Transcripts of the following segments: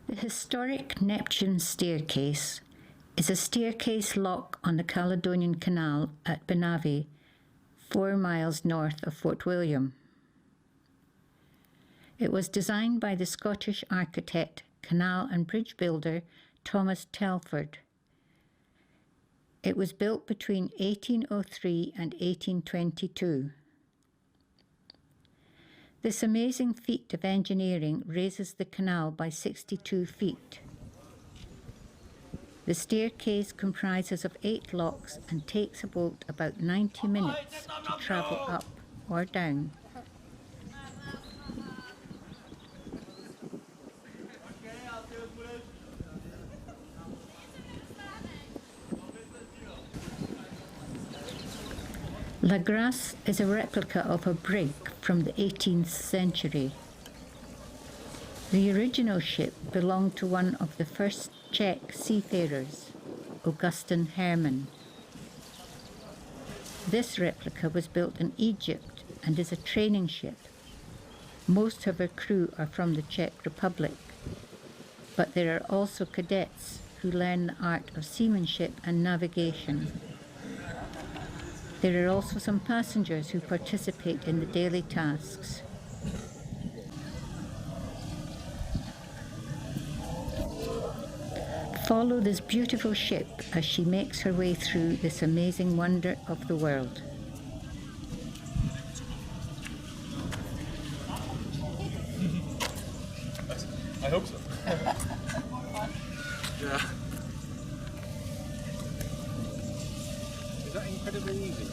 The historic Neptune Staircase is a staircase lock on the Caledonian Canal at Benavie, 4 miles north of Fort William. It was designed by the Scottish architect, canal and bridge builder Thomas Telford. It was built between 1803 and 1822. This amazing feat of engineering raises the canal by 62 feet. The staircase comprises of 8 locks and takes a boat about 90 minutes to travel up or down. La Grace is a replica of a brig from the 18th century. The original ship belonged to one of the first Czech seafarers, Augustin Hermann. This replica was built in Egypt and is a training ship. Most of her crew are from the Czech Republic, but there are also cadets who learn the art of seamanship and navigation. There are also some passengers who participate in the daily tasks. Follow this beautiful ship as she makes her way through this amazing wonder of the world. I hope so. Yeah. Is that incredibly easy?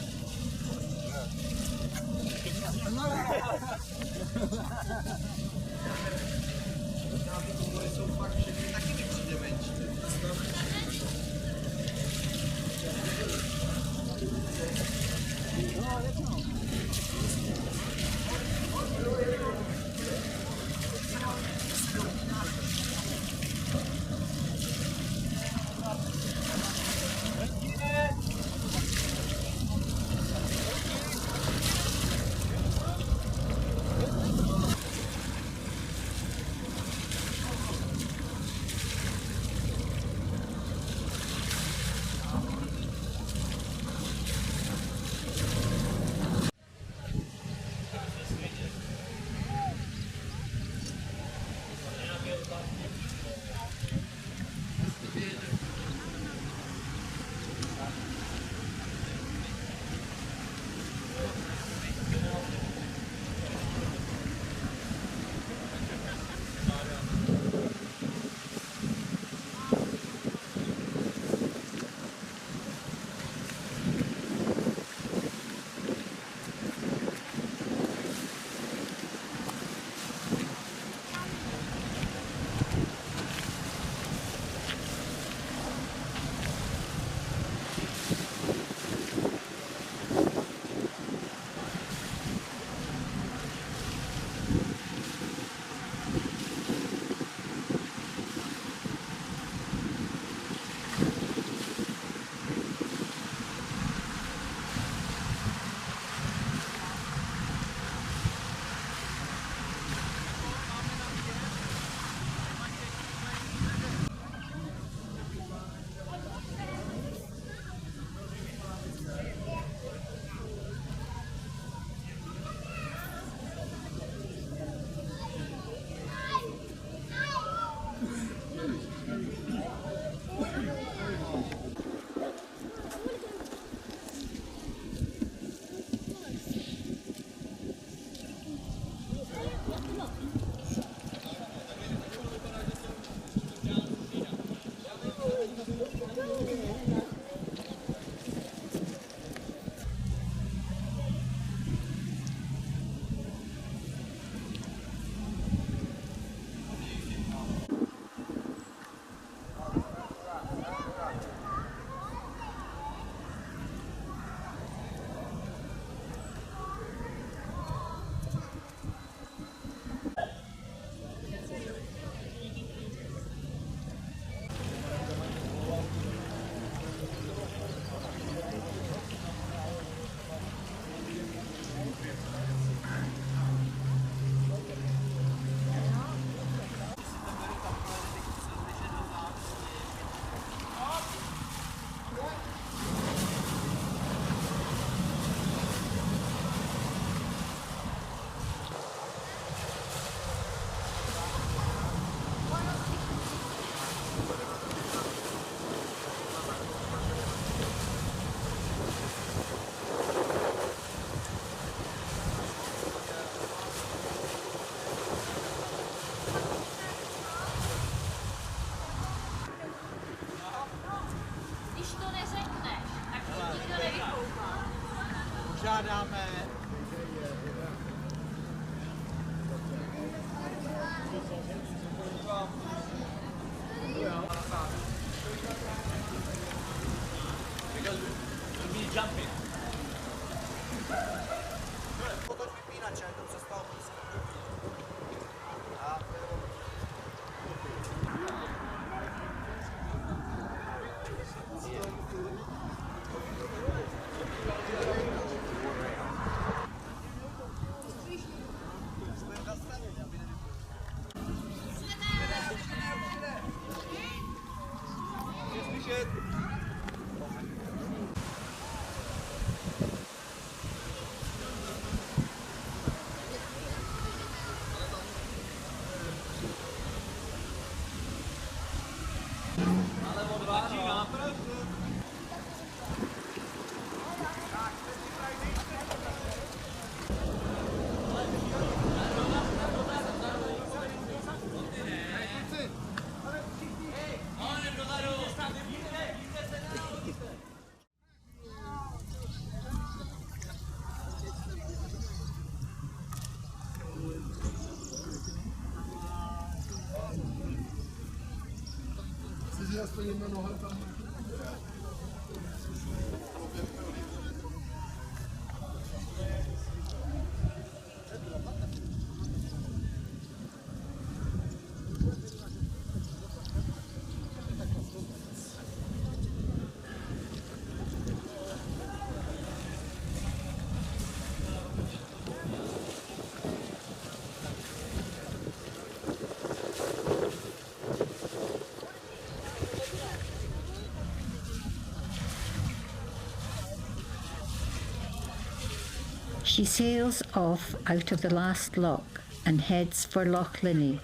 She sails off out of the last loch and heads for Loch Linnhe,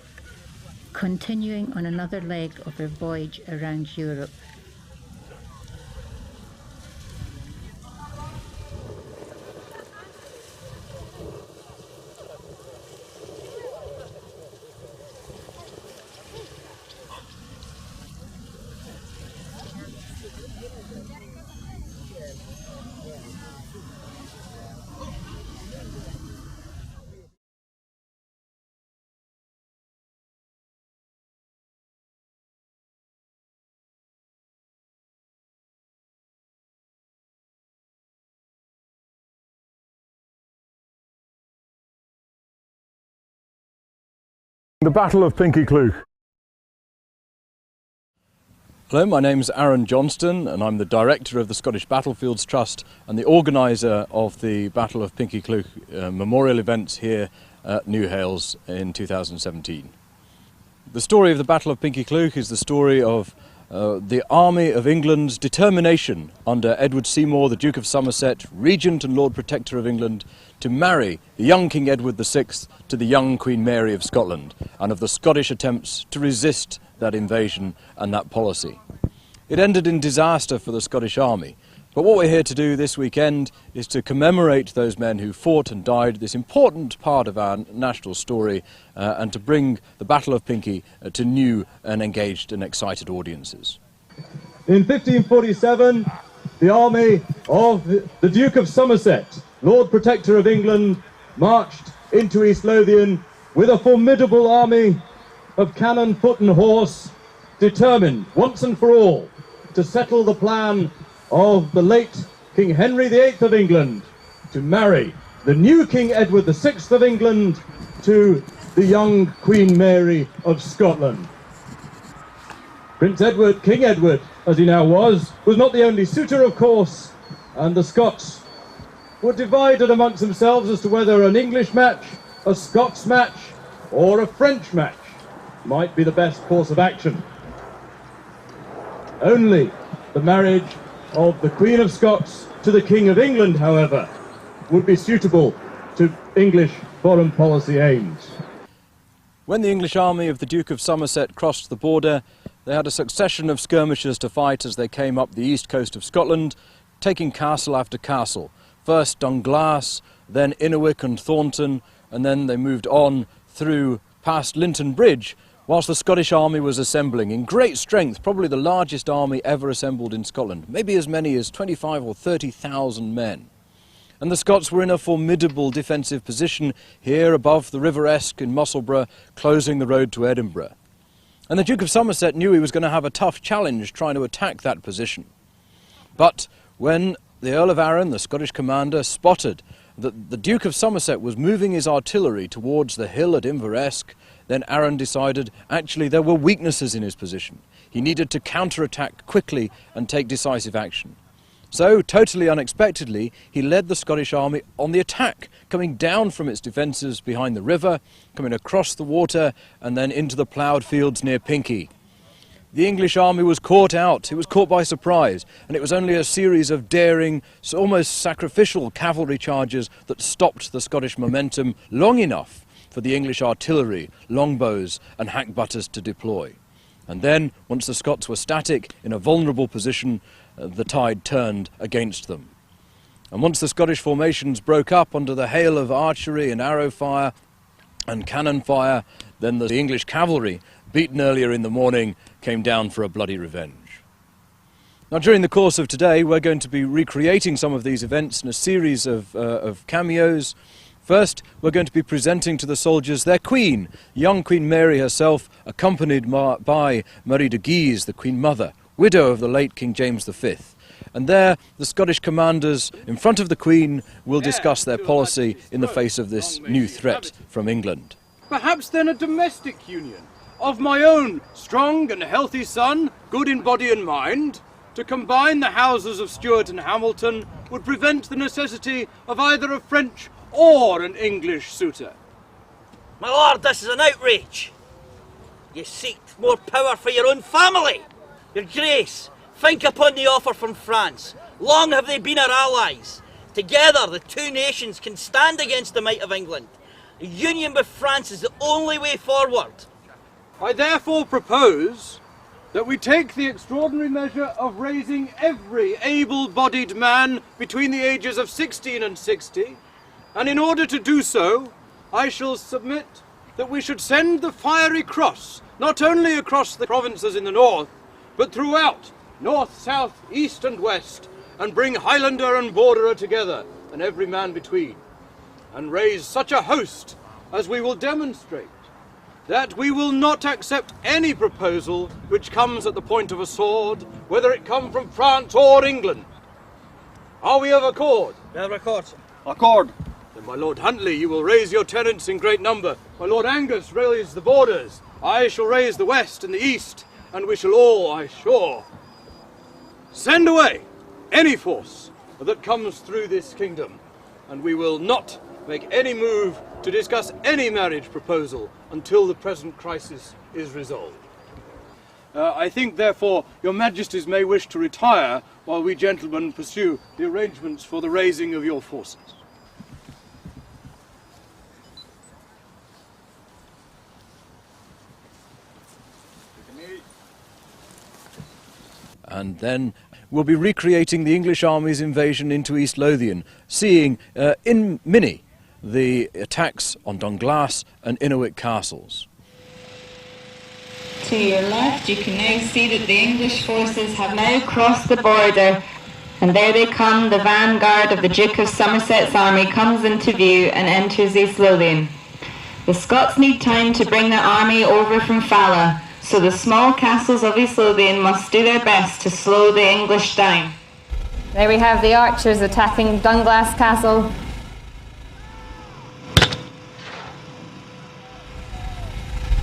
continuing on another leg of her voyage around Europe. The Battle of Pinkie. Hello, my name is Aaron Johnston and I'm the Director of the Scottish Battlefields Trust and the organiser of the Battle of Pinkie memorial events here at New Hales in 2017. The story of the Battle of Pinkie is the story of the Army of England's determination under Edward Seymour, the Duke of Somerset, Regent and Lord Protector of England, to marry the young King Edward VI to the young Queen Mary of Scotland, and of the Scottish attempts to resist that invasion and that policy. It ended in disaster for the Scottish Army, but what we're here to do this weekend is to commemorate those men who fought and died, this important part of our national story, and to bring the Battle of Pinkie to new and engaged and excited audiences. In 1547, the army of the Duke of Somerset, Lord Protector of England, marched into East Lothian with a formidable army of cannon, foot and horse, determined once and for all to settle the plan of the late King Henry VIII of England to marry the new King Edward VI of England to the young Queen Mary of Scotland. Prince Edward, King Edward, as he now was not the only suitor, of course, and the Scots were divided amongst themselves as to whether an English match, a Scots match, or a French match might be the best course of action. Only the marriage of the Queen of Scots to the King of England, however, would be suitable to English foreign policy aims. When the English army of the Duke of Somerset crossed the border, they had a succession of skirmishes to fight as they came up the east coast of Scotland, taking castle after castle. First Dunglass, then Innerwick and Thornton, and then they moved on through past Linton Bridge, whilst the Scottish army was assembling in great strength, probably the largest army ever assembled in Scotland, maybe as many as 25 or 30,000 men. And the Scots were in a formidable defensive position here above the River Esk in Musselburgh, closing the road to Edinburgh. And the Duke of Somerset knew he was going to have a tough challenge trying to attack that position. But when the Earl of Arran, the Scottish commander, spotted that the Duke of Somerset was moving his artillery towards the hill at Inveresk, then Arran decided actually there were weaknesses in his position. He needed to counterattack quickly and take decisive action. So, totally unexpectedly, he led the Scottish army on the attack, coming down from its defences behind the river, coming across the water, and then into the ploughed fields near Pinkie. The English army was caught out, it was caught by surprise, and it was only a series of daring, almost sacrificial cavalry charges that stopped the Scottish momentum long enough for the English artillery, longbows and hackbutters to deploy. And then, once the Scots were static, in a vulnerable position, the tide turned against them. And once the Scottish formations broke up under the hail of archery and arrow fire and cannon fire, then the English cavalry, beaten earlier in the morning, came down for a bloody revenge. Now, during the course of today, we're going to be recreating some of these events in a series of cameos. First, we're going to be presenting to the soldiers their queen, young Queen Mary herself, accompanied by Marie de Guise, the Queen Mother, widow of the late King James V. And there, the Scottish commanders, in front of the Queen, will discuss their policy in the face of this new threat from England. Perhaps then a domestic union of my own strong and healthy son, good in body and mind, to combine the houses of Stewart and Hamilton would prevent the necessity of either a French or an English suitor. My lord, this is an outrage. You seek more power for your own family. Your Grace, think upon the offer from France. Long have they been our allies. Together, the two nations can stand against the might of England. A union with France is the only way forward. I therefore propose that we take the extraordinary measure of raising every able-bodied man between the ages of 16 and 60, and in order to do so, I shall submit that we should send the fiery cross not only across the provinces in the north, but throughout, north, south, east and west, and bring Highlander and Borderer together, and every man between, and raise such a host as we will demonstrate that we will not accept any proposal which comes at the point of a sword, whether it come from France or England. Are we of accord? We have accord. Accord. Then, my Lord Huntley, you will raise your tenants in great number. My Lord Angus raise the borders. I shall raise the west and the east, and we shall all, I sure, send away any force that comes through this kingdom, and we will not make any move to discuss any marriage proposal until the present crisis is resolved. I think, therefore, your majesties may wish to retire while we gentlemen pursue the arrangements for the raising of your forces. And then we'll be recreating the English army's invasion into East Lothian, seeing in mini the attacks on Dunglass and Innerwick castles. To your left, you can now see that the English forces have now crossed the border, and there they come. The vanguard of the Duke of Somerset's army comes into view and enters East Lothian. The Scots need time to bring their army over from Fala, so the small castles of East Lothian must do their best to slow the English down. There we have the archers attacking Dunglass Castle.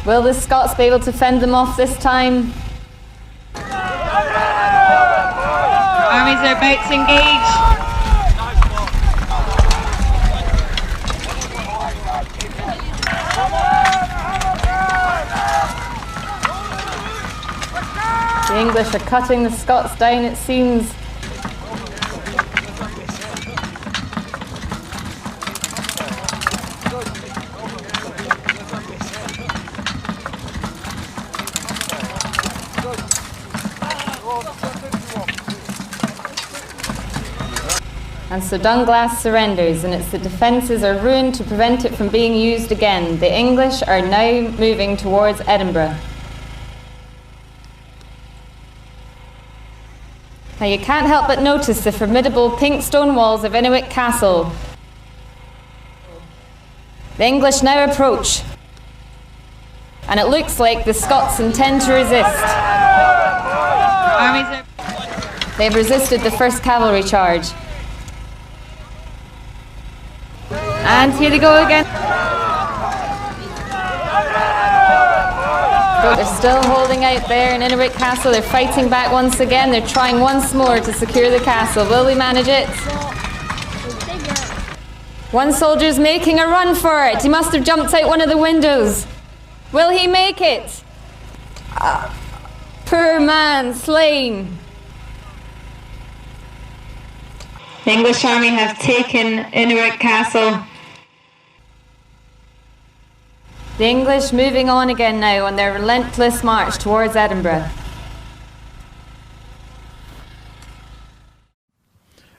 Will the Scots be able to fend them off this time? Armies are about to engage. The English are cutting the Scots down, it seems. And so Dunglass surrenders, and its defences are ruined to prevent it from being used again. The English are now moving towards Edinburgh. Now you can't help but notice the formidable pink stone walls of Innerwick Castle. The English now approach, and it looks like the Scots intend to resist. They've resisted the first cavalry charge. And here they go again. They're still holding out there in Innerwick Castle. They're fighting back once again. They're trying once more to secure the castle. Will we manage it? One soldier's making a run for it. He must have jumped out one of the windows. Will he make it? Poor man, slain. The English army have taken Innerwick Castle. The English moving on again now on their relentless march towards Edinburgh.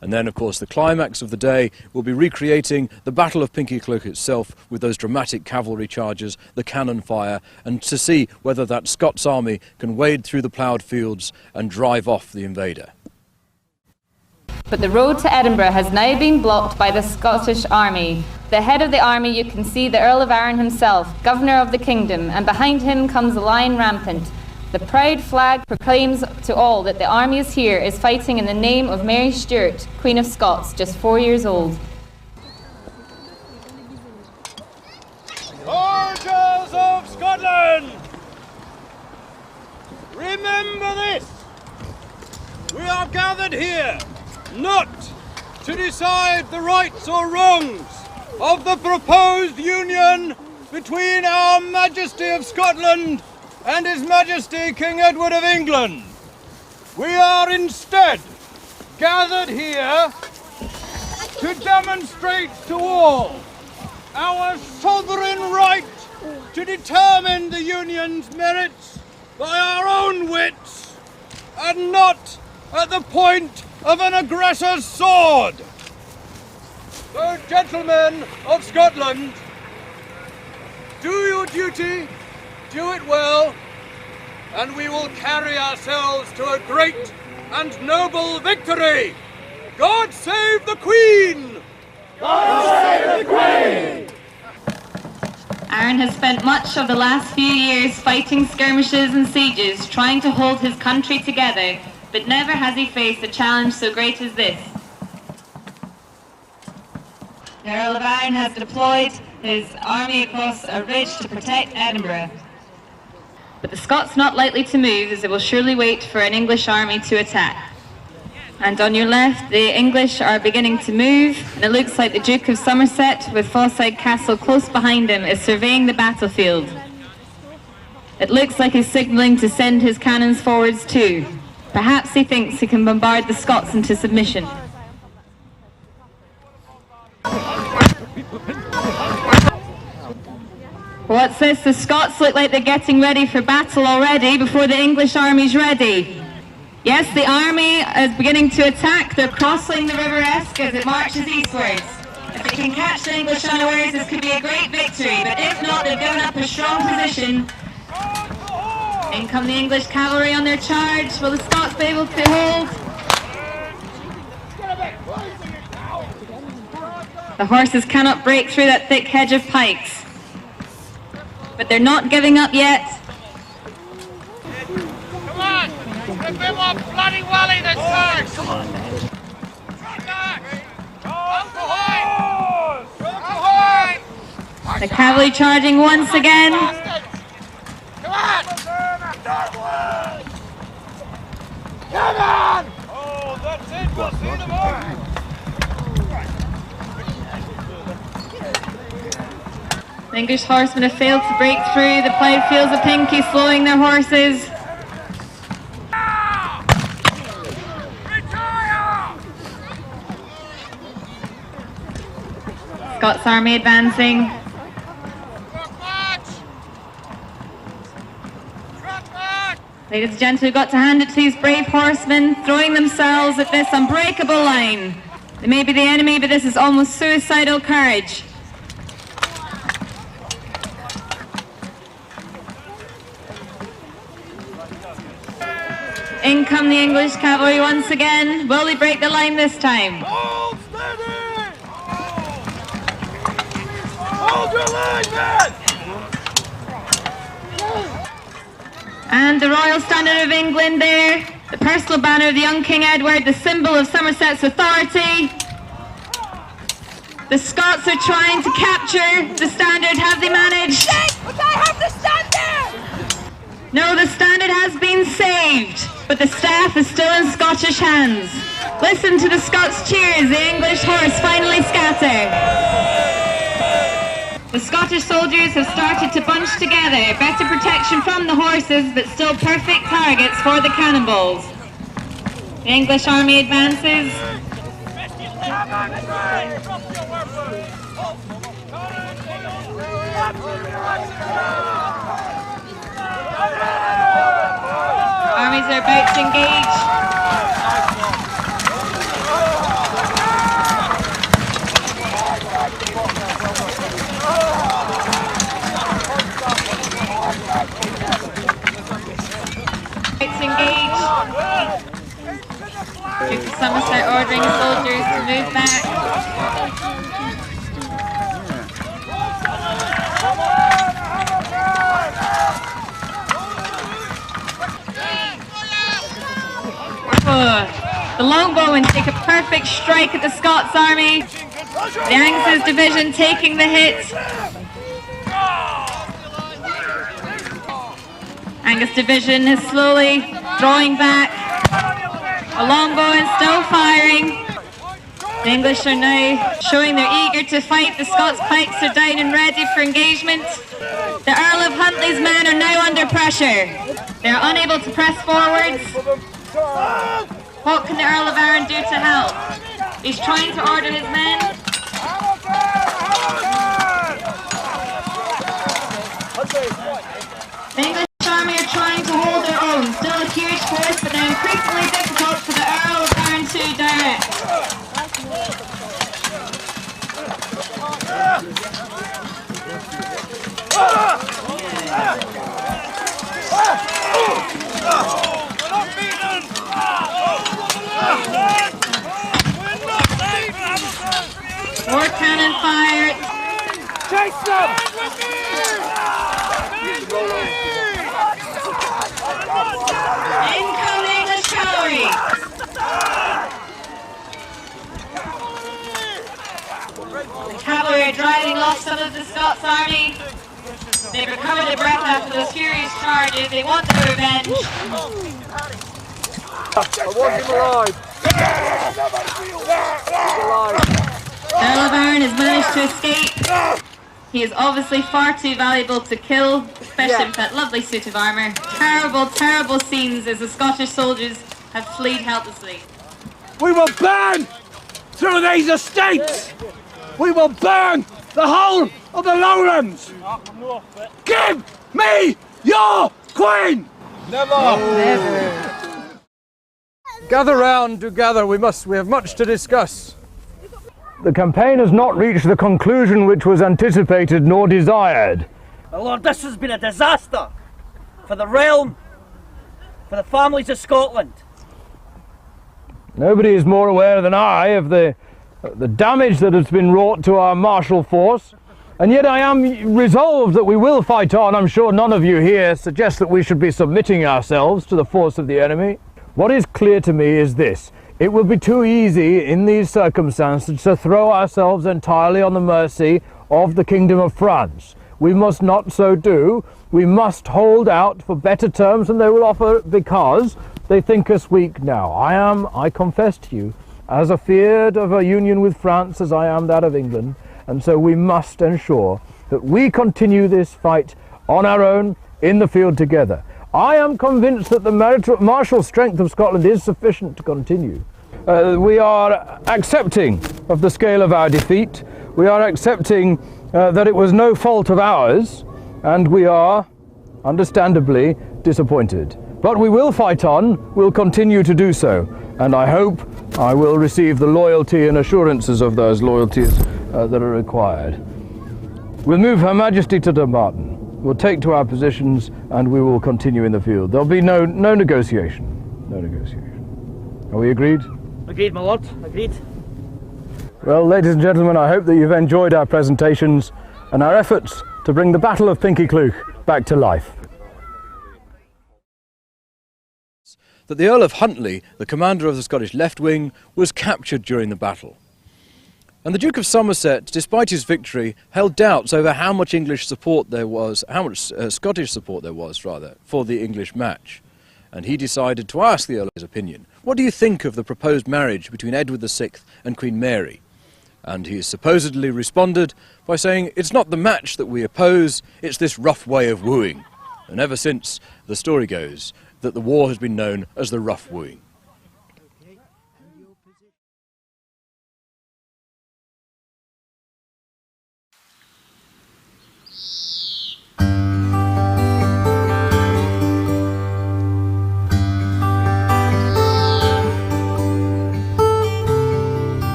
And then, of course, the climax of the day will be recreating the Battle of Pinkie itself with those dramatic cavalry charges, the cannon fire, and to see whether that Scots army can wade through the ploughed fields and drive off the invader. But the road to Edinburgh has now been blocked by the Scottish army. The head of the army, you can see the Earl of Arran himself, governor of the kingdom, and behind him comes the line rampant. The proud flag proclaims to all that the army is here, is fighting in the name of Mary Stewart, Queen of Scots, just 4 years old. Soldiers of Scotland! Remember this! We are gathered here not to decide the rights or wrongs of the proposed union between Our Majesty of Scotland and His Majesty King Edward of England. We are instead gathered here to demonstrate to all our sovereign right to determine the union's merits by our own wits and not at the point of an aggressor's sword. So, gentlemen of Scotland, do your duty, do it well, and we will carry ourselves to a great and noble victory. God save the Queen! God save the Queen! Aaron has spent much of the last few years fighting skirmishes and sieges, trying to hold his country together, but never has he faced a challenge so great as this. The Earl of Aaron has deployed his army across a ridge to protect Edinburgh. But the Scots not likely to move, as they will surely wait for an English army to attack. And on your left, the English are beginning to move, and it looks like the Duke of Somerset, with Fawside Castle close behind him, is surveying the battlefield. It looks like he's signalling to send his cannons forwards too. Perhaps he thinks he can bombard the Scots into submission. What's this? The Scots look like they're getting ready for battle already before the English army's ready. Yes, the army is beginning to attack. They're crossing the River Esk as it marches eastwards. If they can catch the English unawares, this could be a great victory, but if not, they've given up a strong position. In come the English cavalry on their charge. Will the Scots be able to hold? The horses cannot break through that thick hedge of pikes. But they're not giving up yet. Come on! A bit more bloody wally this time! Come on! The cavalry charging once again. Come on! Come on! Oh, that's it, we'll see them all! The English horsemen have failed to break through the ploughed fields of Pinkie, slowing their horses. Scots army advancing. Ladies and gentlemen, we've got to hand it to these brave horsemen, throwing themselves at this unbreakable line. They may be the enemy, but this is almost suicidal courage. In come the English cavalry once again. Will they break the line this time? Hold steady! Hold your line, men! And the Royal Standard of England there, the personal banner of the young King Edward, the symbol of Somerset's authority. The Scots are trying to capture the standard. Have they managed? But I have the standard! No, the standard has been saved, but the staff is still in Scottish hands. Listen to the Scots cheers, the English horse finally scatter. The Scottish soldiers have started to bunch together, better protection from the horses, but still perfect targets for the cannonballs. The English army advances. Armies are about to engage. Duke of Somerset ordering soldiers to move back. The longbowmen take a perfect strike at the Scots army. The Angus's division taking the hit. Angus division is slowly drawing back. The longbowmen still firing. The English are now showing they're eager to fight. The Scots pikes are down and ready for engagement. The Earl of Huntly's men are now under pressure. They are unable to press forwards. What can the Earl of Arran do to help? He's trying to order his men. The English army are trying to hold their own. Still a huge force, but now increasingly difficult for the Earl of Arran to direct. More cannon fire. Chase them! In come the English cavalry. The cavalry are driving off some of the Scots army. They've recovered their breath after those furious charges. They want their revenge. I want him alive. Earl of Arran has managed to escape. He is obviously far too valuable to kill, especially with that lovely suit of armour. Terrible, terrible scenes as the Scottish soldiers have fled helplessly. We will burn through these estates! We will burn the whole of the lowlands! Give me your queen! Never! Gather round, do gather, we have much to discuss. The campaign has not reached the conclusion which was anticipated nor desired. My lord, this has been a disaster for the realm, for the families of Scotland. Nobody is more aware than I of the damage that has been wrought to our martial force, and yet I am resolved that we will fight on. I'm sure none of you here suggest that we should be submitting ourselves to the force of the enemy. What is clear to me is this: it will be too easy in these circumstances to throw ourselves entirely on the mercy of the Kingdom of France. We must not so do. We must hold out for better terms than they will offer, because they think us weak now. I confess to you, as afeard of a union with France as I am that of England, and so we must ensure that we continue this fight on our own in the field together. I am convinced that the martial strength of Scotland is sufficient to continue. We are accepting of the scale of our defeat. We are accepting that it was no fault of ours, and we are, understandably, disappointed. But we will fight on, we'll continue to do so, and I hope I will receive the loyalty and assurances of those loyalties that are required. We'll move Her Majesty to Dumbarton. We'll take to our positions, and we will continue in the field. There'll be no negotiation. No negotiation. Are we agreed? Agreed, my lord. Agreed. Well, ladies and gentlemen, I hope that you've enjoyed our presentations and our efforts to bring the Battle of Pinkie back to life. That the Earl of Huntly, the commander of the Scottish left wing, was captured during the battle. And the Duke of Somerset, despite his victory, held doubts over how much English support there was, Scottish support there was, rather, for the English match. And he decided to ask the Earl his opinion. What do you think of the proposed marriage between Edward VI and Queen Mary? And he supposedly responded by saying, it's not the match that we oppose, it's this rough way of wooing. And ever since, the story goes that the war has been known as the rough wooing.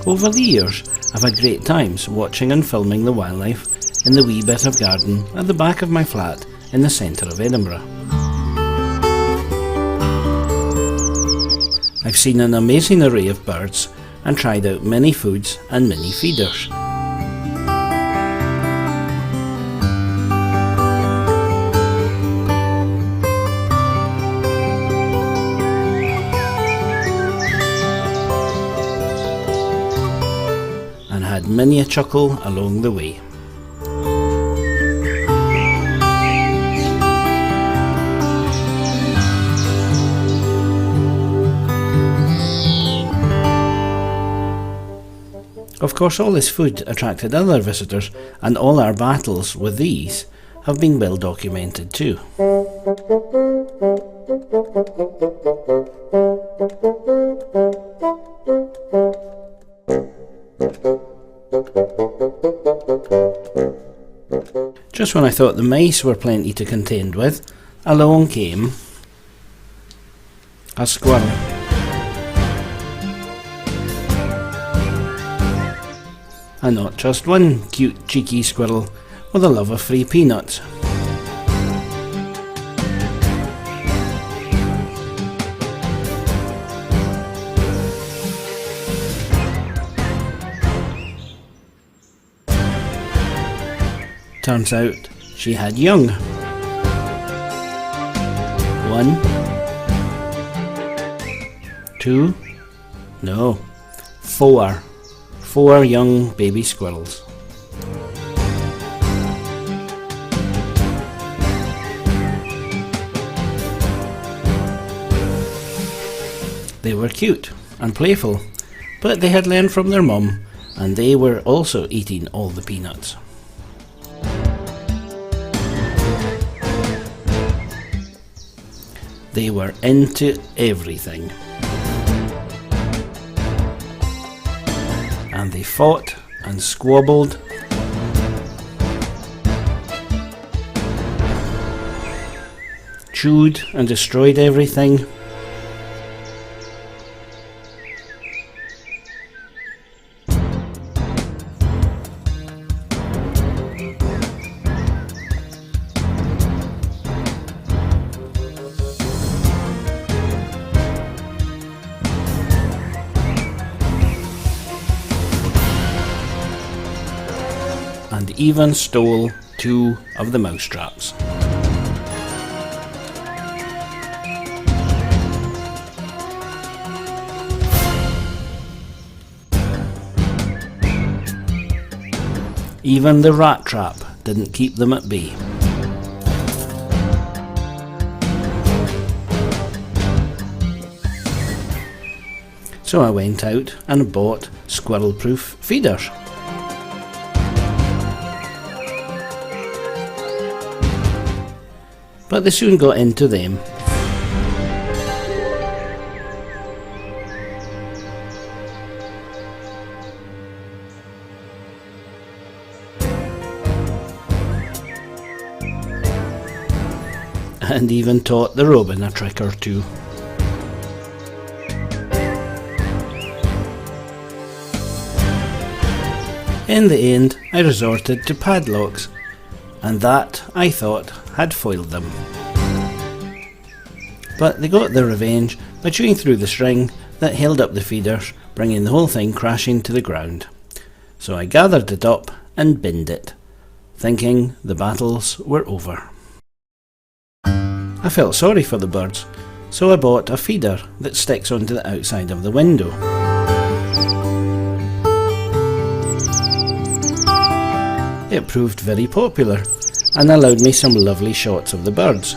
Over the years, I've had great times watching and filming the wildlife in the wee bit of garden at the back of my flat in the centre of Edinburgh. I've seen an amazing array of birds and tried out many foods and many feeders. And had many a chuckle along the way. Of course, all this food attracted other visitors, and all our battles with these have been well documented too. Just when I thought the mice were plenty to contend with, along came a squirrel. And not just one cute cheeky squirrel with a love of free peanuts. Turns out she had young. 1, 2, no, 4. 4 young baby squirrels. They were cute and playful, but they had learned from their mum, and they were also eating all the peanuts. They were into everything. And they fought and squabbled, chewed and destroyed everything. And even stole 2 of the mousetraps. Even the rat trap didn't keep them at bay. So I went out and bought squirrel-proof feeders. But they soon got into them. And even taught the robin a trick or two. In the end, I resorted to padlocks, and that, I thought, had foiled them. But they got their revenge by chewing through the string that held up the feeders, bringing the whole thing crashing to the ground. So I gathered it up and binned it, thinking the battles were over. I felt sorry for the birds, so I bought a feeder that sticks onto the outside of the window. It proved very popular and allowed me some lovely shots of the birds.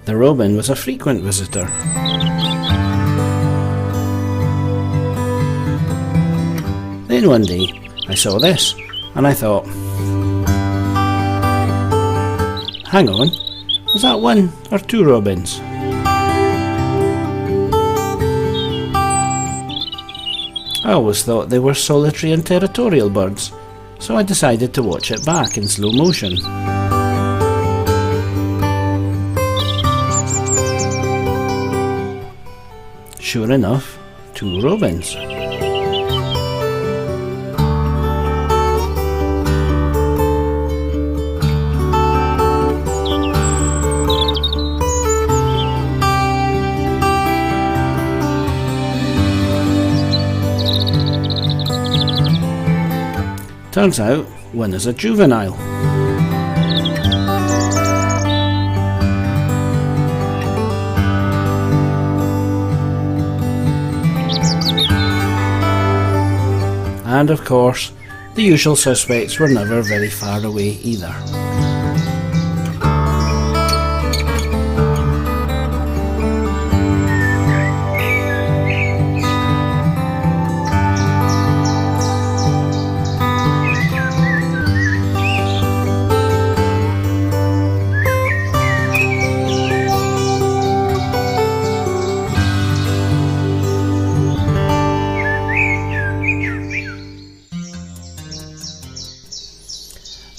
The robin was a frequent visitor. Then one day I saw this and I thought, hang on, was that 1 or 2 robins? I always thought they were solitary and territorial birds, so I decided to watch it back in slow motion. Sure enough, 2 robins. Turns out, one is a juvenile. And of course, the usual suspects were never very far away either.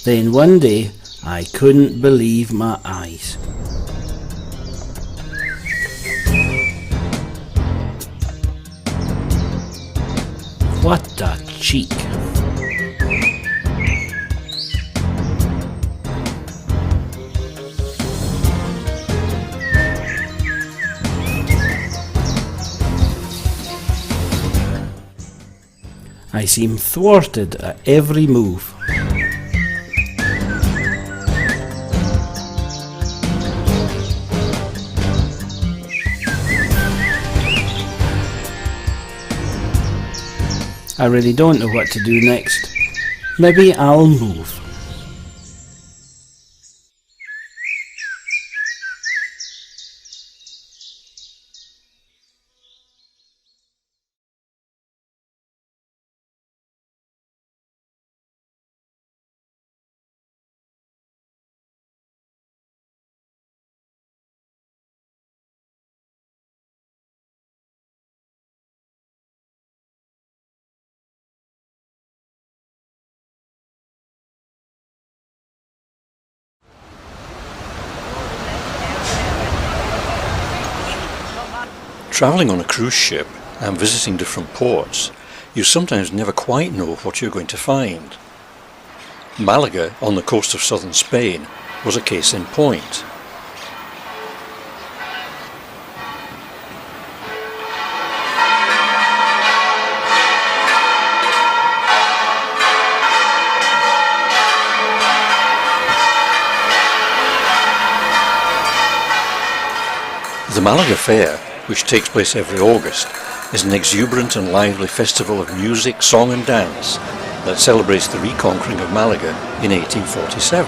Then one day, I couldn't believe my eyes. What a cheek! I seem thwarted at every move. I really don't know what to do next. Maybe I'll move. Travelling on a cruise ship and visiting different ports, you sometimes never quite know what you're going to find. Malaga, on the coast of southern Spain, was a case in point. The Malaga Fair, which takes place every August, is an exuberant and lively festival of music, song and dance that celebrates the reconquering of Malaga in 1847.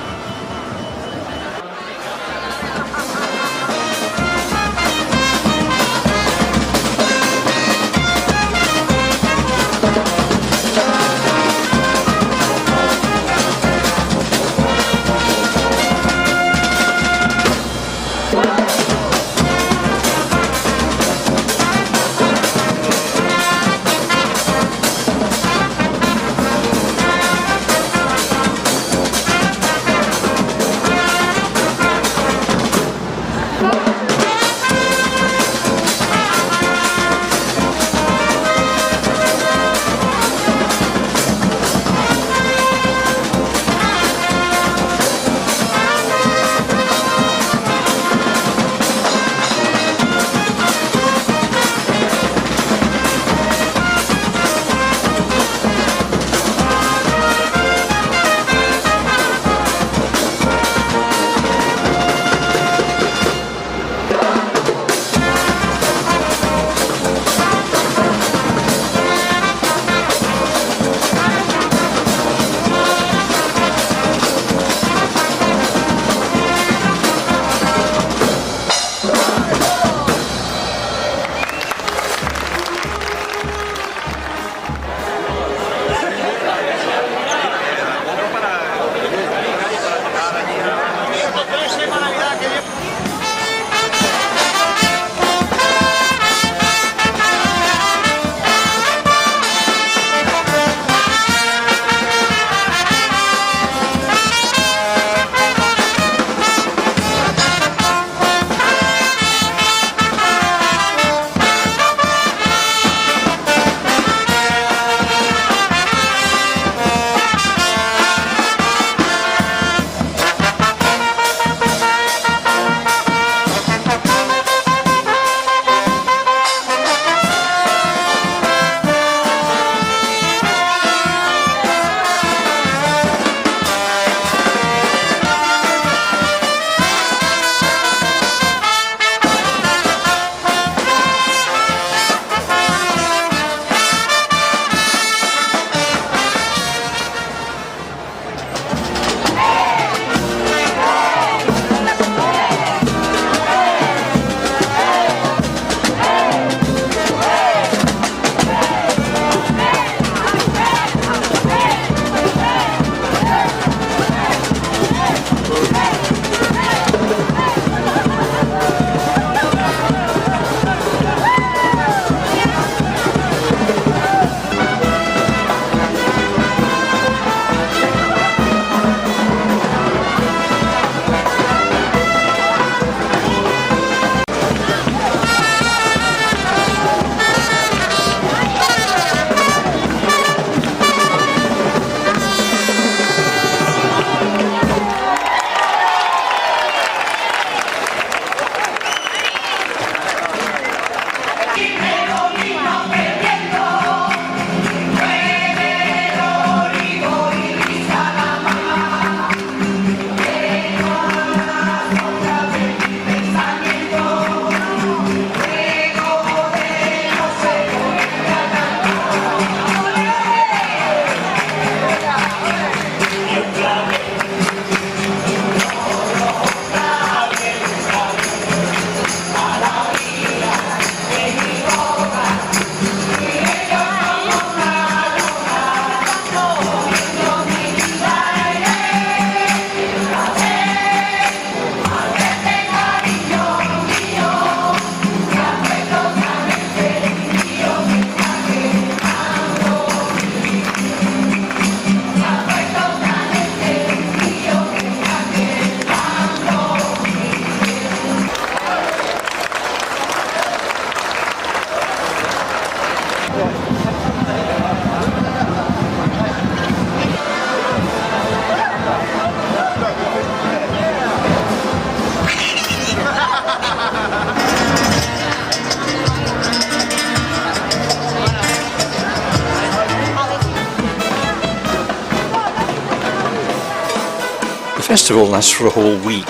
festival lasts for a whole week.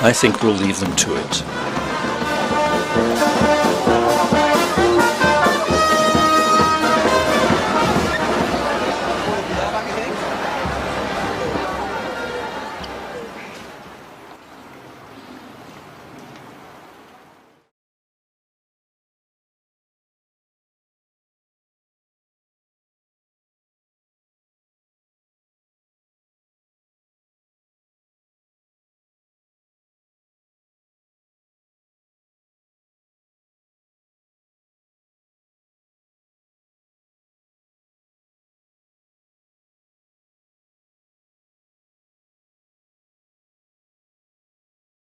I think we'll leave them to it.